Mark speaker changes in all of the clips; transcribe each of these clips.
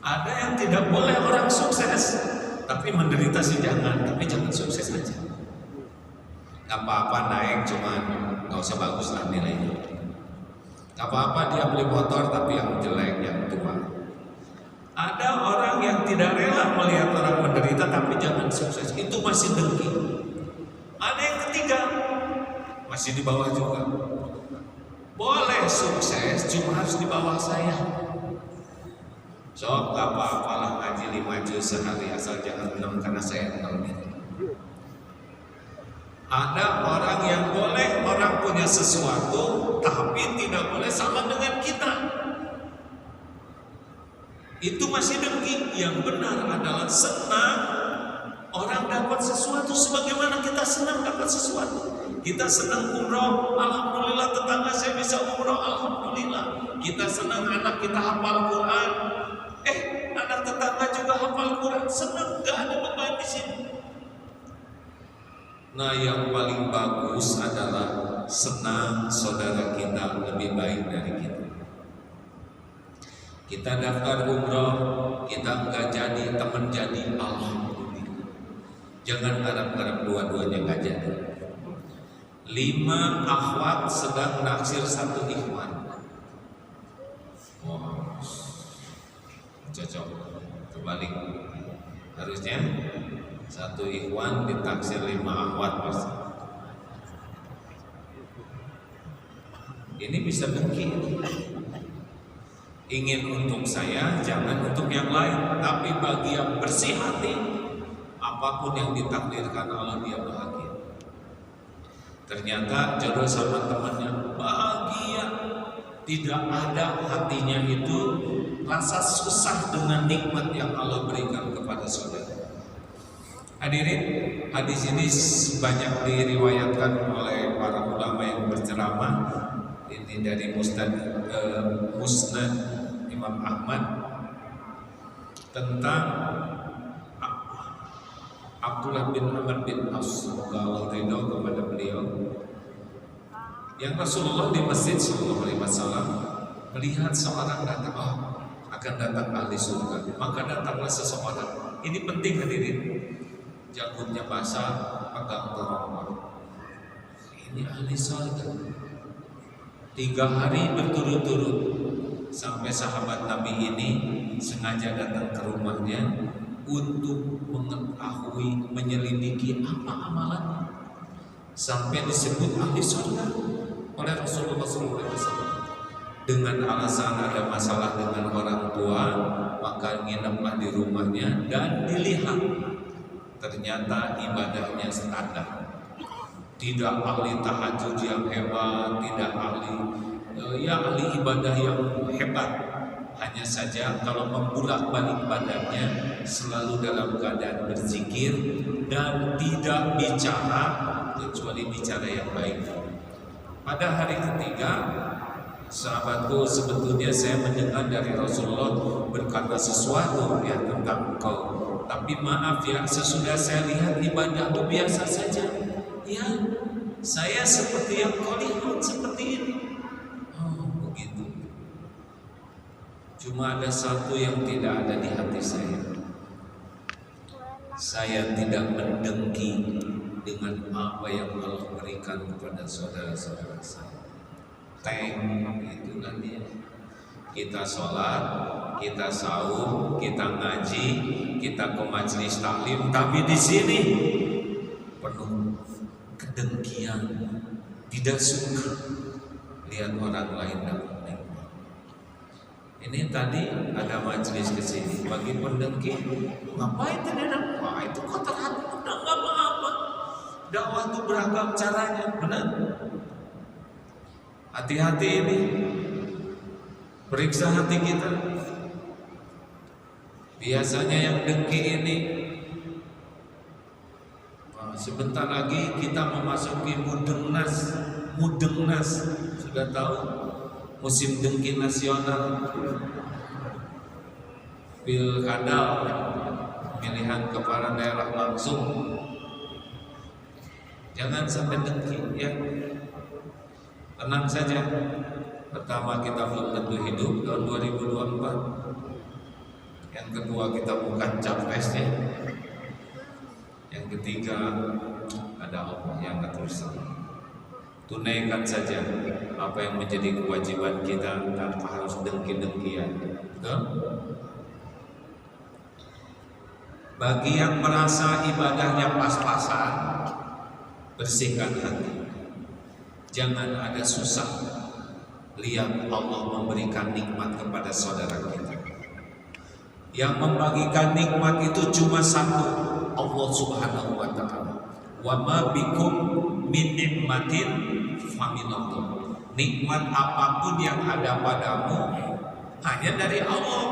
Speaker 1: Ada yang tidak boleh orang sukses, tapi menderita sih jangan, tapi jangan sukses aja. Gak apa-apa naik, cuman gak usah bagus lah nilainya. Gak apa-apa dia beli motor, tapi yang jelek, yang tua. Ada orang yang tidak rela melihat orang menderita, tapi jangan sukses, itu masih dengki. Ada yang ketiga, masih di bawah juga. Boleh sukses, cuma harus di bawah saya. So, gak apa-apalah ngaji 5 juz sehari, asal jangan 6 karena saya 6 gitu. Ada orang yang boleh orang punya sesuatu, tapi tidak boleh sama dengan kita. Itu masih dengki. Yang benar adalah senang orang dapat sesuatu sebagaimana kita senang dapat sesuatu. Kita senang umroh, alhamdulillah tetangga saya bisa umroh, alhamdulillah. Kita senang anak kita hafal Quran, anak tetangga juga hafal Quran, senang, gak ada beban di sini. Nah, yang paling bagus adalah senang saudara kita lebih baik dari kita. Kita daftar umroh, kita enggak jadi, teman jadi, alhamdulillah. Jangan harap-harap dua-duanya enggak jadi. 5 akhwat sedang naksir 1 ikhwan. Wow, cocok, terbalik. Harusnya 1 ikhwan ditaksir 5 akhwat pasti. Ini bisa dengki. Ingin untuk saya, jangan untuk yang lain. Tapi bagi yang bersih hati, apapun yang ditakdirkan Allah, dia bahagia. Ternyata jodoh sama temannya bahagia. Tidak ada hatinya itu rasa susah dengan nikmat yang Allah berikan kepada saudara. Hadirin, hadis ini banyak diriwayatkan oleh para ulama yang berceramah. Ini dari Musnad Imam Ahmad tentang Abdullah bin Amr bin As, semoga Allah ridho kepada beliau, yang Rasulullah di Masjid Sallallahu Alaihi Wasallam melihat seorang datang, akan datang ahli surga, maka datanglah seseorang. Ini penting hadirin, janggutnya basah, pegang terowongan. Ini ahli surga. 3 hari berturut-turut sampai sahabat Nabi ini sengaja datang ke rumahnya untuk mengetahui, menyelidiki apa amalannya, sampai disebut ahli surga oleh Rasulullah SAW. Dengan alasan ada masalah dengan orang tua, maka ngineplah di rumahnya dan dilihat. Ternyata ibadahnya standar. Tidak ahli tahajud yang hebat, tidak ahli ibadah yang hebat. Hanya saja kalau membulak-balik badannya selalu dalam keadaan berzikir dan tidak bicara kecuali bicara yang baik. Pada hari ketiga, sahabatku, sebetulnya saya mendengar dari Rasulullah berkata sesuatu ya tentang engkau. Tapi maaf ya, sesudah saya lihat ibadahmu biasa saja. Ya, saya seperti yang kau lihat, seperti ini. Oh, begitu. Cuma ada satu yang tidak ada di hati saya. Saya tidak mendengki dengan apa yang Allah berikan kepada saudara-saudara saya. Itu kan dia. Kita sholat, kita sahur, kita ngaji, kita ke majelis taklim, tapi di sini penuh kedengkian, tidak suka lihat orang lain dapat nikmat. Ini tadi ada majelis ke sini, bagi pendengki, ngapain tadi ada? Wah, itu kotor hati, udah nggak apa-apa. Dakwah itu beragam caranya, benar? Hati-hati ini, periksa hati kita. Biasanya yang dengki ini, sebentar lagi kita memasuki Mudengnas, sudah tahu musim dengki nasional, pilkada, pemilihan kepala daerah langsung. Jangan sampai dengki ya. Tenang saja. Pertama, kita belum tentu hidup tahun 2024. Yang kedua, kita bukan capresnya. Yang ketiga, ada Allah yang atur semua. Tunaikan saja apa yang menjadi kewajiban kita tanpa harus dengki-dengkian. Betul? Bagi yang merasa ibadahnya pas-pasan, bersihkan hati. Jangan ada susah. Lihat Allah memberikan nikmat kepada saudara kita. Yang membagikan nikmat itu cuma satu, Allah Subhanahu wa ta'ala. Wa ma bikum min nikmatin faminallah. Nikmat apapun yang ada padamu hanya dari Allah,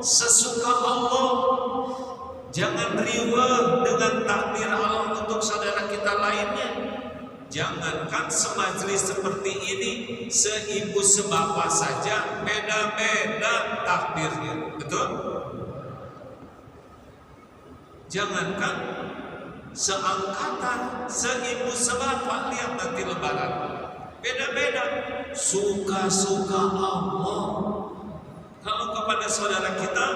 Speaker 1: sesuka Allah. Jangan riweh dengan takdir Allah untuk saudara kita lainnya. Jangankan semajlis seperti ini, seibu sebapak saja beda-beda takdirnya. Betul? Jangankan seangkatan, seibu sebapak, lihat nanti lebaran. Beda-beda. Suka-suka Allah. Kalau kepada saudara kita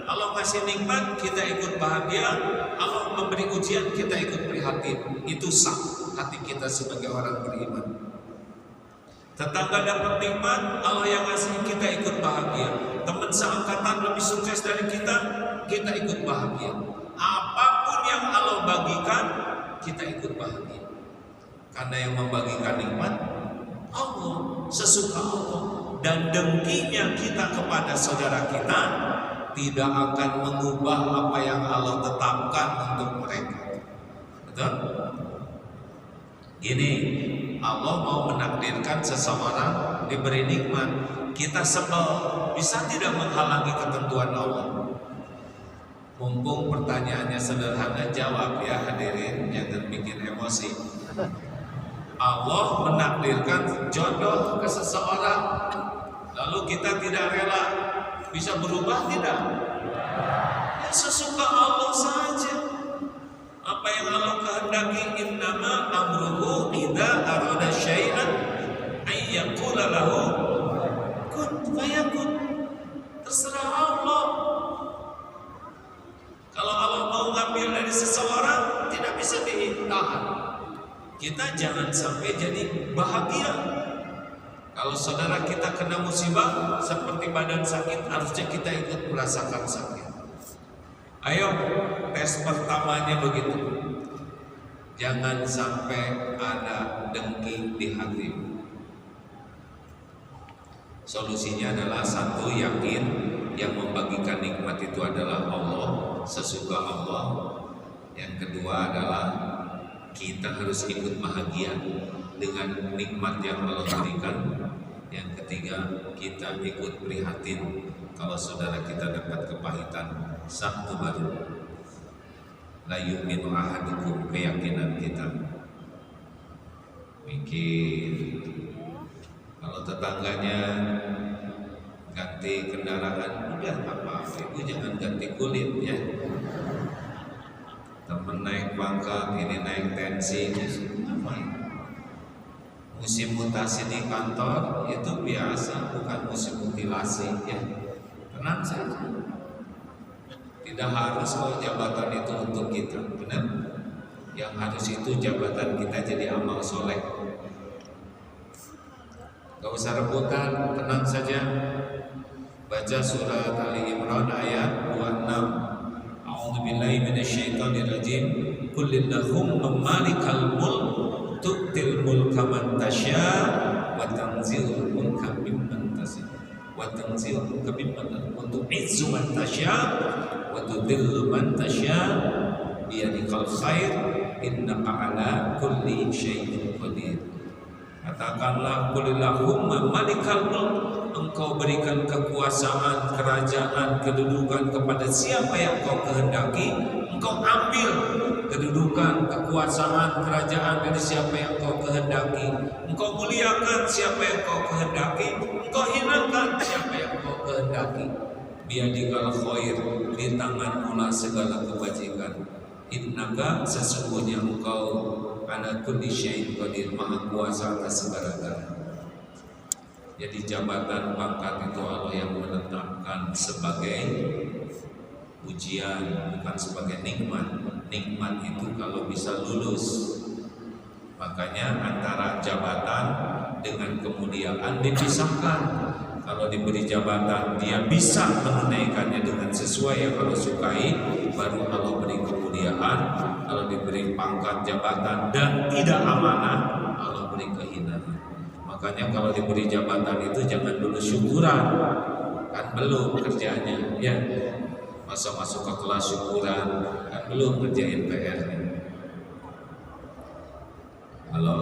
Speaker 1: Allah kasih nikmat, kita ikut bahagia. Allah memberi ujian, kita ikut prihatin. Itu sah hati kita sebagai orang beriman. Tetangga dapat nikmat, Allah yang kasih, kita ikut bahagia. Teman seangkatan lebih sukses dari kita ikut bahagia. Apapun yang Allah bagikan, kita ikut bahagia. Karena yang membagikan nikmat Allah, sesuka Allah. Dan dengkinya kita kepada saudara kita tidak akan mengubah apa yang Allah tetapkan untuk mereka. Betul? Gini, Allah mau menakdirkan seseorang diberi nikmat, kita sebel, bisa tidak menghalangi ketentuan Allah? Mumpung pertanyaannya sederhana, jawab ya hadirin, jangan bikin emosi. Allah menakdirkan jodoh ke seseorang, lalu kita tidak rela, bisa berubah tidak? Ya sesuka Allah saja. Apa yang Allah kehendaki, innama amruhu idza arada syai'an ay yaqula lahu kun fayakun. Terserah Allah. Kalau Allah mau ngambil dari seseorang, tidak bisa ditahan. Kita jangan sampai jadi bahagia. Kalau saudara kita kena musibah seperti badan sakit, harusnya kita ikut merasakan sakit. Ayo, tes pertamanya begitu. Jangan sampai ada dengki di hati. Solusinya adalah satu, yakin yang membagikan nikmat itu adalah Allah, sesuka Allah. Yang kedua adalah kita harus ikut bahagia dengan nikmat yang Allah berikan. Yang ketiga, kita ikut prihatin kalau saudara kita dapat kepahitan. Satu baru, la yu'minu ahadukum, keyakinan kita. Mikir, kalau tetangganya ganti kendaraan, udah apa, ibu jangan ganti kulit ya. Temen naik pangkat, ini naik tensi, musim mutasi di kantor itu biasa, bukan musim mutilasi ya. Tenang saja. Tidak harus kalau jabatan itu untuk kita, benar? Yang harus itu jabatan kita jadi amal soleh. Gak usah rebutan, tenang saja. Baca surat Ali Imran ayat 26. A'udzubillahi minasyaitonirrajim. Qulillahumma malikal mulk tu'til mulka man tasya' wa tanzilul mulka mimman tasya' wa tanzilul mulka mimman tu'izzu man tasya' wa tudhillu man tasya' biyadikal khair innaka ala kulli syai'in qadir. Katakanlah, qulillahumma malikal mulk, engkau berikan kekuasaan, kerajaan, kedudukan kepada siapa yang kau kehendaki. Engkau ambil kedudukan, kekuasaan, kerajaan dari siapa yang kau kehendaki. Engkau muliakan siapa yang kau kehendaki. Engkau hinakan siapa yang kau kehendaki. Biyadikal khair, di tanganmu lah segala kebajikan. Innaka, sesungguhnya engkau ala kulli syai'in qadir, maha kuasa atas segala-galanya. Jadi jabatan pangkat itu Allah yang menetapkan sebagai ujian, bukan sebagai nikmat. Nikmat itu kalau bisa lulus. Makanya antara jabatan dengan kemuliaan dipisahkan. Kalau diberi jabatan dia bisa menunaikannya dengan sesuai yang Allah sukai, baru Allah beri kemuliaan. Kalau diberi pangkat jabatan dan tidak amanah, Allah beri kehinaan. Makanya kalau diberi jabatan itu jangan dulu syukuran, kan belum kerjanya, ya. Masa masuk ke kelas syukuran, kan belum ngerjain PR-nya. Halo.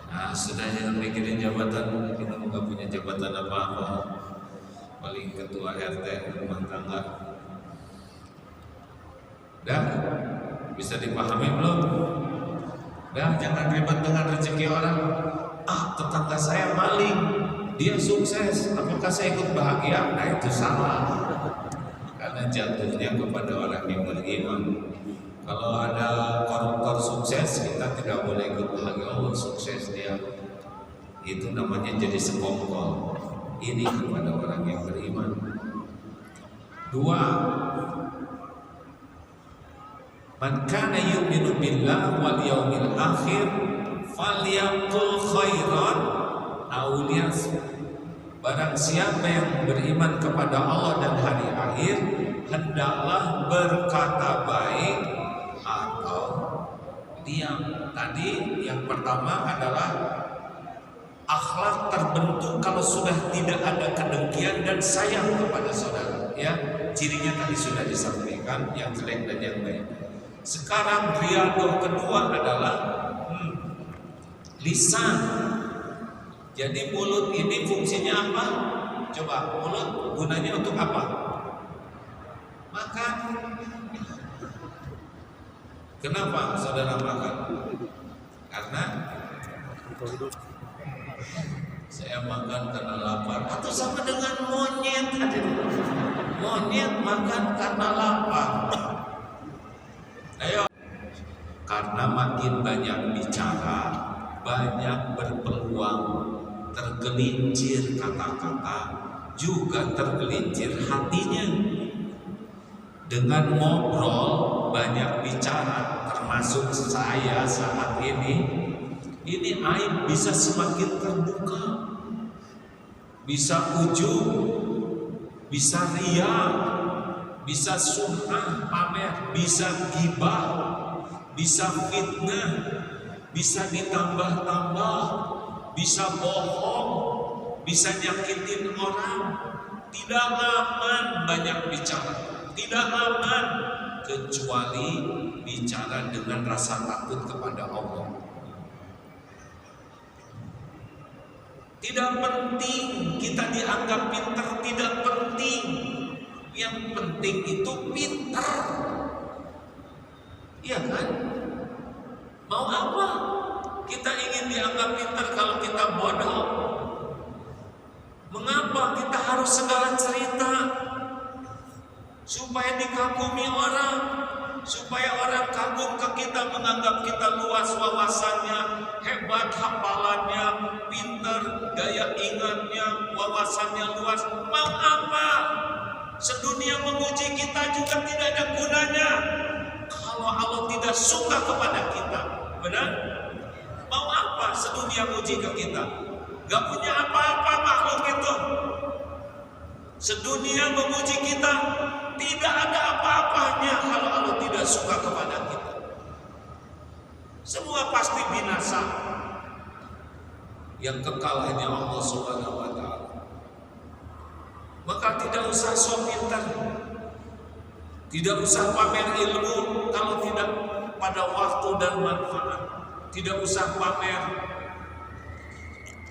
Speaker 1: Nah, sudah jangan mikirin jabatan, kita nggak punya jabatan apa-apa, paling ketua RT rumah tangga. Dah, bisa dipahami belum? Dah, jangan ribet dengan rezeki orang. Ah, tetangga saya maling, dia sukses, apakah saya ikut bahagia? Nah, itu salah, karena jatuhnya kepada orang yang beriman. Kalau ada koruptor sukses, kita tidak boleh ikut bahagia. Allah sukses dia, itu namanya jadi sekongkol. Ini kepada orang yang beriman. Dua, man kana yu'minu billah wal yawmil akhir falyaqul khairan aw liyasmut. Barang siapa yang beriman kepada Allah dan hari akhir, hendaklah berkata baik atau diam. Tadi yang pertama adalah akhlak terbentuk kalau sudah tidak ada kedengkian dan sayang kepada saudara, ya. Cirinya tadi sudah disampaikan, yang jelek dan yang baik. Sekarang riadoh kedua adalah lisan. Jadi mulut ini fungsinya apa? Coba, mulut gunanya untuk apa? Makan. Kenapa saudara makan? Karena saya makan karena lapar. Atau sama dengan monyet, monyet makan karena lapar. Ayo, karena makin banyak bicara, banyak berpeluang tergelincir kata-kata, juga tergelincir hatinya. Dengan ngobrol, banyak bicara, termasuk saya saat ini aib bisa semakin terbuka, bisa ujub, bisa ria, bisa sum'ah pamer, bisa ghibah, bisa fitnah, bisa ditambah-tambah, bisa bohong, bisa nyakitin orang. Tidak aman banyak bicara, tidak aman kecuali bicara dengan rasa takut kepada Allah. Tidak penting kita dianggap pintar, tidak penting. Yang penting itu pintar, iya kan? Mau apa? Kita ingin dianggap pintar kalau kita bodoh. Mengapa kita harus segala cerita? Supaya dikagumi orang, supaya orang kagum ke kita, menganggap kita luas wawasannya, hebat hafalannya, pintar, daya ingatnya, wawasannya luas. Mau apa? Sedunia memuji kita juga tidak ada gunanya kalau Allah tidak suka kepada kita. Benar? Mau apa sedunia muji ke kita? Gak punya apa-apa makhluk itu. Sedunia memuji kita, tidak ada apa-apanya kalau Allah tidak suka kepada kita. Semua pasti binasa. Yang kekal hanya Allah Subhanahu wa ta'ala. Maka tidak usah sok pintar, tidak usah pamer ilmu kalau tidak pada waktu dan manfaat. Tidak usah pamer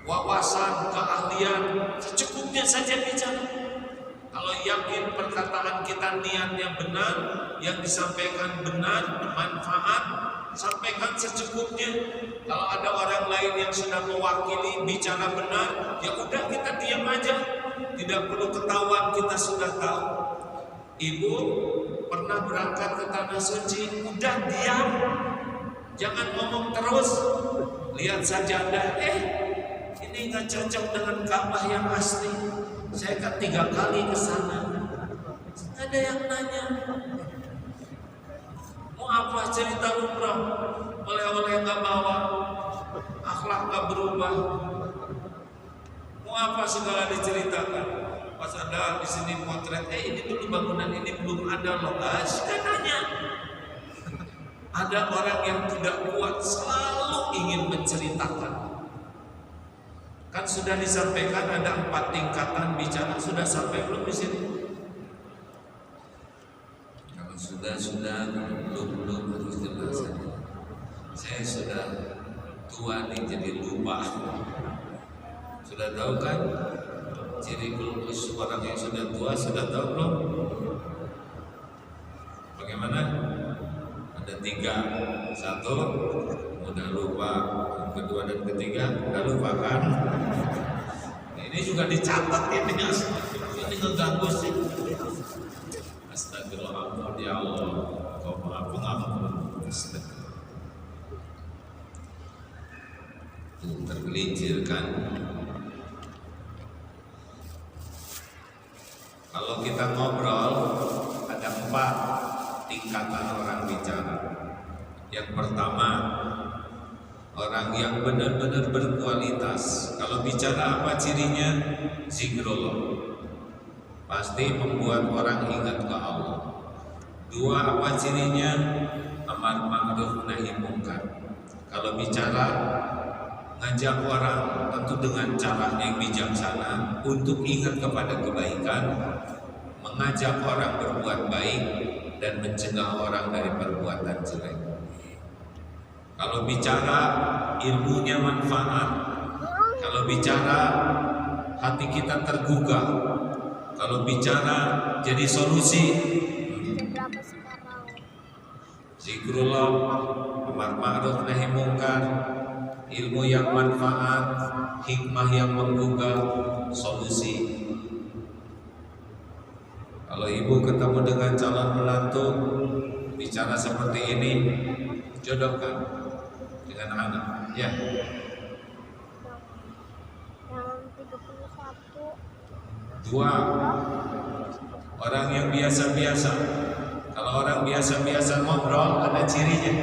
Speaker 1: wawasan, keahlian, secukupnya saja bicara. Kalau yakin perkataan kita niatnya benar, yang disampaikan benar, bermanfaat, sampaikan secukupnya. Kalau ada orang lain yang sudah mewakili bicara benar, ya udah kita diam aja, tidak perlu ketahuan, kita sudah tahu. Ibu pernah berangkat ke tanah suci, udah diam, jangan ngomong terus. Lihat sajadah, ini nggak cocok dengan Ka'bah yang asli. Saya kan 3 kali ke sana. ada yang nanya, mau apa cerita umrah? Oleh-oleh nggak bawa, akhlak nggak berubah. Mau apa segala diceritakan? Pas ada di sini potret, ini dulu bangunan ini belum ada loh, guys. Kan nanya. Ada orang yang tidak kuat selalu ingin menceritakan. Kan sudah disampaikan ada 4 tingkatan bicara, sudah sampai belum di sini? Kalau sudah belum harus jelas. Saya sudah tua nih jadi lupa. Sudah tahu kan ciri kultus orang yang sudah tua, sudah tahu belum? Bagaimana? Ada 3. 1 udah lupa, yang kedua dan ketiga udah lupa kan? Ini juga dicatat ini ngeganggu sih. Astagfirullah, ya Allah, kau maha pengampun. Tergelincir kan? Kalau kita ngobrol ada 4 tingkatan orang bicara. Yang pertama, orang yang benar-benar berkualitas. Kalau bicara apa cirinya? Zikrullah. Pasti membuat orang ingat ke Allah. 2, apa cirinya? Amar ma'ruf nahi munkar. Kalau bicara ngajak orang tentu dengan cara yang bijaksana untuk ingat kepada kebaikan, mengajak orang berbuat baik dan mencegah orang dari perbuatan jelek. Kalau bicara ilmunya manfaat, kalau bicara hati kita tergugah, kalau bicara jadi solusi. Zikrullah, amar ma'ruf nahi munkar, ilmu yang manfaat, hikmah yang menggugah, solusi. Kalau ibu ketemu dengan calon menantu bicara seperti ini, jodohkan dengan anak, ya.
Speaker 2: Yang 31.
Speaker 1: 2, orang yang biasa-biasa. Kalau orang biasa-biasa ngobrol ada cirinya.